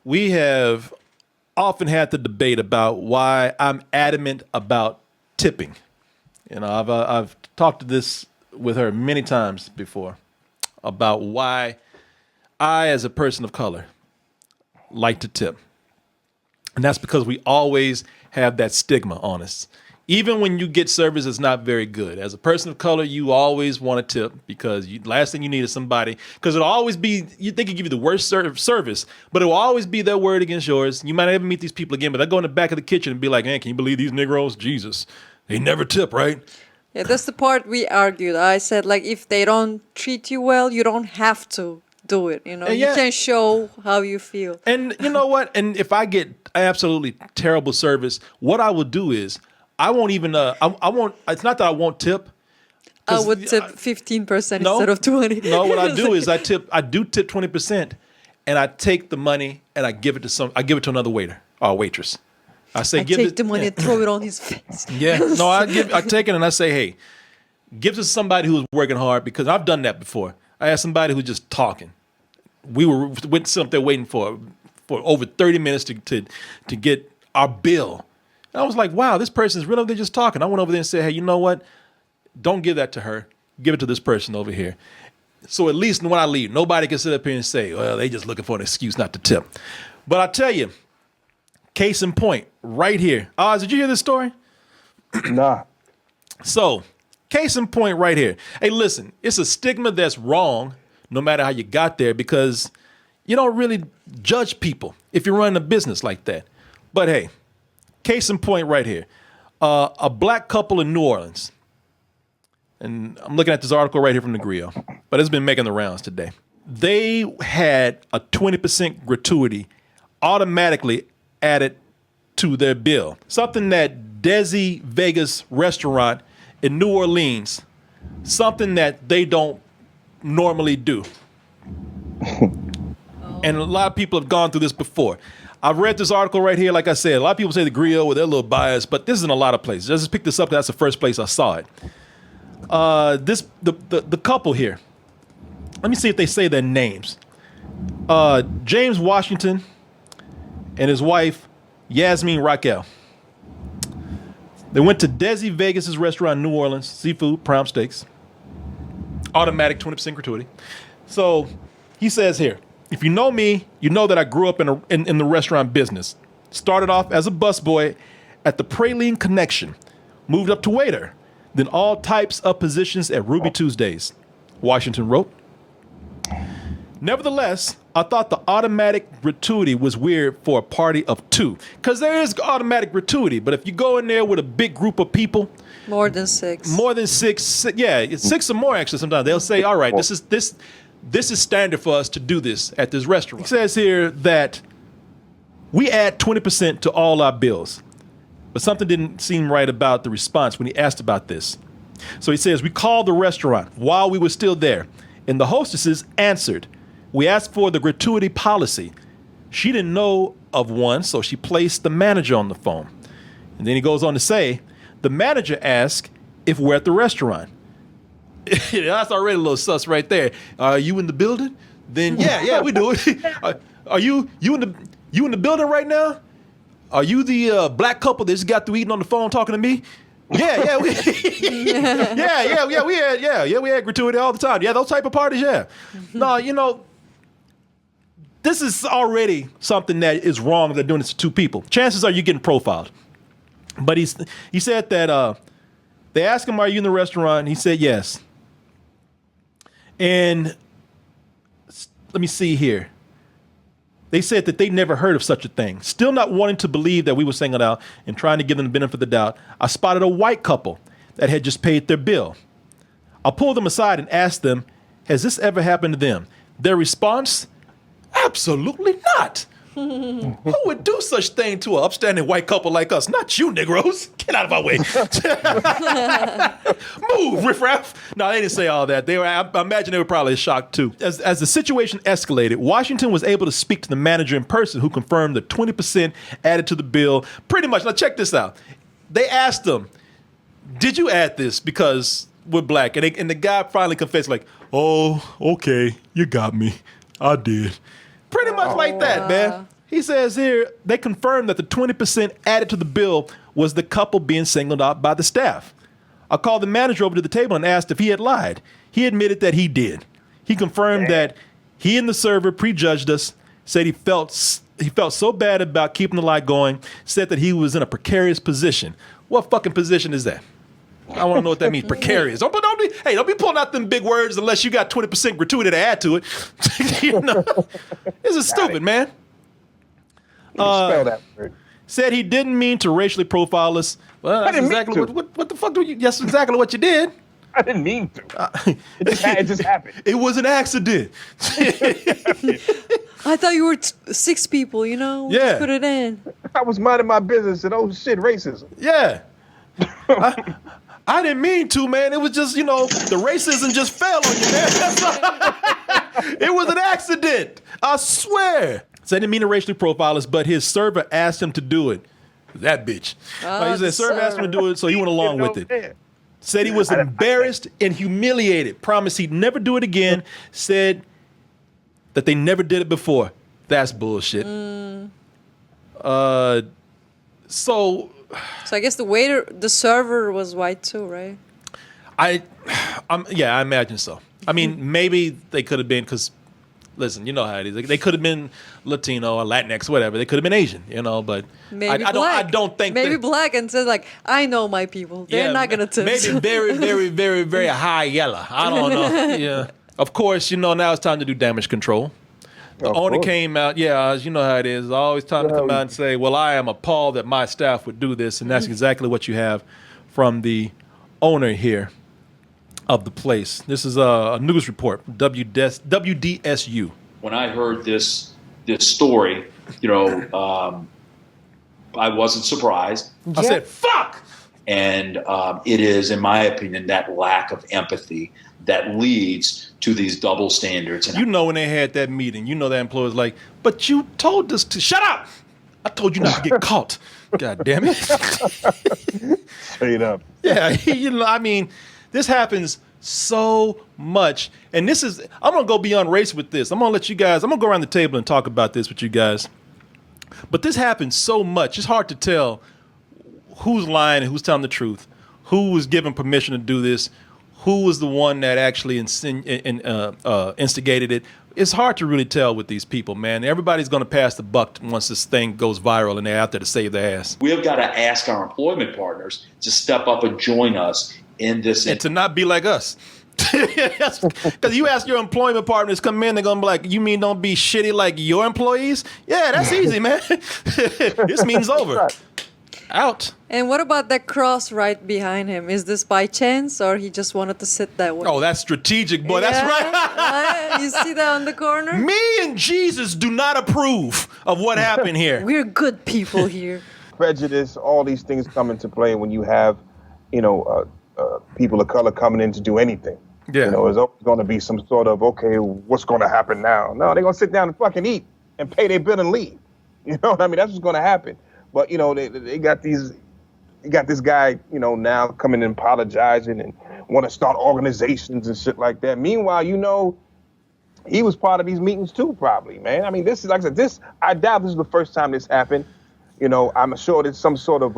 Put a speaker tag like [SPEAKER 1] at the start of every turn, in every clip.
[SPEAKER 1] we have often had the debate about why I'm adamant about tipping. I've talked to this with her many times before about why I, as a person of color, like to tip. And that's because we always have that stigma on us. Even when you get service that's not very good, as a person of color, you always want to tip because last thing you need is somebody, because it'll always be, you think it give you the worst service, but it will always be their word against yours. You might never meet these people again, but they'll go in the back of the kitchen and be like, man, can you believe these Negroes? Jesus, they never tip, right?
[SPEAKER 2] Yeah, that's the part we argued. I said, like, if they don't treat you well, you don't have to do it. You can show how you feel.
[SPEAKER 1] And you know what? And if I get absolutely terrible service, what I will do is I won't even. I won't. It's not that I won't tip.
[SPEAKER 2] I would tip 15% instead of 20.
[SPEAKER 1] No, what I do is I do tip 20%, and I take the money and I give it to another waiter or waitress. I say,
[SPEAKER 2] take the money and throw it on his face.
[SPEAKER 1] Yeah, no, I take it and I say, hey, give it to somebody who's working hard, because I've done that before. I had somebody who's just talking. We went sitting up there waiting for over 30 minutes to get our bill. And I was like, wow, this person's really, they're just talking. I went over there and said, hey, you know what? Don't give that to her. Give it to this person over here. So at least when I leave, nobody can sit up here and say, well, they just looking for an excuse not to tip. But I tell you, case in point, right here. Oz, did you hear this story?
[SPEAKER 3] Nah.
[SPEAKER 1] So, case in point right here. Hey, listen, it's a stigma that's wrong no matter how you got there, because you don't really judge people if you're running a business like that. But hey, case in point right here. A black couple in New Orleans. And I'm looking at this article right here from the Griot, but it's been making the rounds today. They had a 20% gratuity automatically added to their bill. Something that DESI Vegas restaurant in New Orleans, something that they don't normally do. And a lot of people have gone through this before. I've read this article right here. Like I said, a lot of people say the Griot with their little bias, but this is in a lot of places. I just picked this up because that's the first place I saw it. The couple here. Let me see if they say their names. James Washington and his wife, Yasmin Raquel. They went to DESI Vegas' restaurant in New Orleans, seafood, prime steaks. Automatic 20% gratuity. So he says here, if you know me, you know that I grew up in the restaurant business. Started off as a busboy at the Praline Connection. Moved up to waiter. Then all types of positions at Ruby Tuesdays. Washington wrote, nevertheless, I thought the automatic gratuity was weird for a party of two. Because there is automatic gratuity, but if you go in there with a big group of people,
[SPEAKER 2] More than six,
[SPEAKER 1] yeah, it's six or more actually sometimes. They'll say, all right, this is standard for us to do this at this restaurant. It says here that we add 20% to all our bills. But something didn't seem right about the response when he asked about this. So he says, we called the restaurant while we were still there, and the hostesses answered. We asked for the gratuity policy. She didn't know of one, so she placed the manager on the phone. And then he goes on to say, the manager asked if we're at the restaurant. That's already a little sus right there. Are you in the building? Then yeah, we do it. Are you in the building right now? Are you the black couple that just got through eating on the phone talking to me? Yeah, we had gratuity all the time. Yeah, those type of parties, yeah. No, this is already something that is wrong. They're doing this to two people. Chances are you're getting profiled. But he said that they asked him, are you in the restaurant? He said yes. And let me see here. They said that they never heard of such a thing. Still not wanting to believe that we were saying it out and trying to give them the benefit of the doubt, I spotted a white couple that had just paid their bill. I pulled them aside and asked them, has this ever happened to them? Their response, absolutely not. Who would do such thing to an upstanding white couple like us? Not you, Negroes. Get out of our way. Move, riffraff. No, they didn't say all that. I imagine they were probably shocked too. As the situation escalated, Washington was able to speak to the manager in person, who confirmed the 20% added to the bill. Pretty much. Now check this out. They asked him, did you add this because we're black? And the guy finally confessed, like, oh, okay, you got me. I did. Pretty much like that, man. He says here they confirmed that the 20% added to the bill was the couple being singled out by the staff. I called the manager over to the table and asked if he had lied. He admitted that he did. He confirmed that he and the server prejudged us, said he felt so bad about keeping the lie going, said that he was in a precarious position. What fucking position is that? I want to know what that means, precarious. Don't be pulling out them big words unless you got 20% gratuity to add to it. This is stupid, man.
[SPEAKER 3] Spell that word.
[SPEAKER 1] Said he didn't mean to racially profile us. Well, that's exactly what the fuck do you? That's exactly what you did.
[SPEAKER 3] I didn't mean to. It just happened.
[SPEAKER 1] It was an accident.
[SPEAKER 2] I thought you were 6 people, Yeah. Just put it in.
[SPEAKER 3] I was minding my business and shit, racism.
[SPEAKER 1] Yeah. I didn't mean to, man. It was just, the racism just fell on you, man. It was an accident. I swear. So I didn't mean to racially profile us, but his server asked him to do it. That bitch. He said, server asked him to do it, so he went along with it. Said he was embarrassed and humiliated. Promised he'd never do it again. Said that they never did it before. That's bullshit. So
[SPEAKER 2] I guess the server was white too, right?
[SPEAKER 1] I imagine so. I mean, maybe they could have been, because, listen, you know how it is. They could have been Latino or Latinx, whatever. They could have been Asian, but
[SPEAKER 2] maybe
[SPEAKER 1] I don't think
[SPEAKER 2] maybe black and says like, I know my people. They're not gonna tip.
[SPEAKER 1] Maybe very, very, very, very high yellow. I don't know. Yeah. Of course, now it's time to do damage control. The owner came out, you know how it is. It's always time to come out and say, well, I am appalled that my staff would do this. And that's exactly what you have from the owner here of the place. This is a news report, WDSU.
[SPEAKER 4] When I heard this story, I wasn't surprised.
[SPEAKER 1] I said, fuck!
[SPEAKER 4] And it is, in my opinion, that lack of empathy that leads to these double standards. And
[SPEAKER 1] when they had that meeting, that employer's like, but you told us to shut up. I told you not to get caught. God damn it.
[SPEAKER 3] Straight up.
[SPEAKER 1] Yeah, I mean, this happens so much. And I'm going to go beyond race with this. I'm going to go around the table and talk about this with you guys. But this happens so much. It's hard to tell who's lying and who's telling the truth, who was given permission to do this, who was the one that actually instigated it. It's hard to really tell with these people, man. Everybody's going to pass the buck once this thing goes viral and they're out there to save their ass.
[SPEAKER 4] We have got to ask our employment partners to step up and join us in this.
[SPEAKER 1] And to not be like us. Because you ask your employment partners come in, they're going to be like, you mean don't be shitty like your employees? Yeah, that's easy, man. This means over. Out.
[SPEAKER 2] And what about that cross right behind him? Is this by chance or he just wanted to sit that way?
[SPEAKER 1] Oh, that's strategic, boy. That's right.
[SPEAKER 2] You see that on the corner?
[SPEAKER 1] Me and Jesus do not approve of what happened here.
[SPEAKER 2] We're good people here.
[SPEAKER 3] Prejudice, all these things come into play when you have, people of color coming in to do anything.
[SPEAKER 1] Yeah.
[SPEAKER 3] There's always going to be some sort of, okay, what's going to happen now? No, they're going to sit down and fucking eat and pay their bill and leave. You know what I mean? That's what's going to happen. But, they got this guy, now coming and apologizing and want to start organizations and shit like that. Meanwhile, he was part of these meetings too, probably, man. I mean, this is, like I said, I doubt this is the first time this happened. I'm sure there's some sort of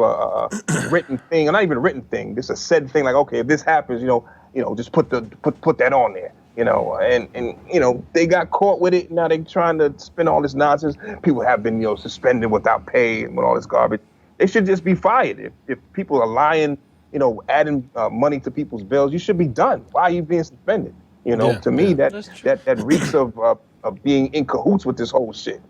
[SPEAKER 3] written thing, or not even a written thing, just a said thing like, okay, if this happens, just put that on there. And they got caught with it. Now they're trying to spin all this nonsense. People have been, suspended without pay and with all this garbage. They should just be fired. If people are lying, adding money to people's bills, you should be done. Why are you being suspended? To me, that reeks of being in cahoots with this whole shit.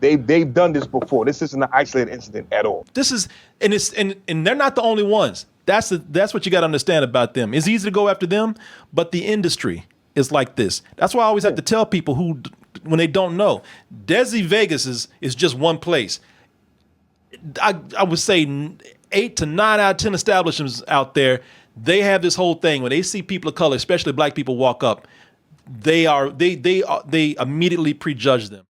[SPEAKER 3] They've done this before. This isn't an isolated incident at all.
[SPEAKER 1] This is, and they're not the only ones. That's what you got to understand about them. It's easy to go after them, but the industry is like this. That's why I always have to tell people when they don't know, DESI Vegas is just one place. I would say 8 to 9 out of 10 establishments out there, they have this whole thing when they see people of color, especially black people, walk up, they immediately prejudge them.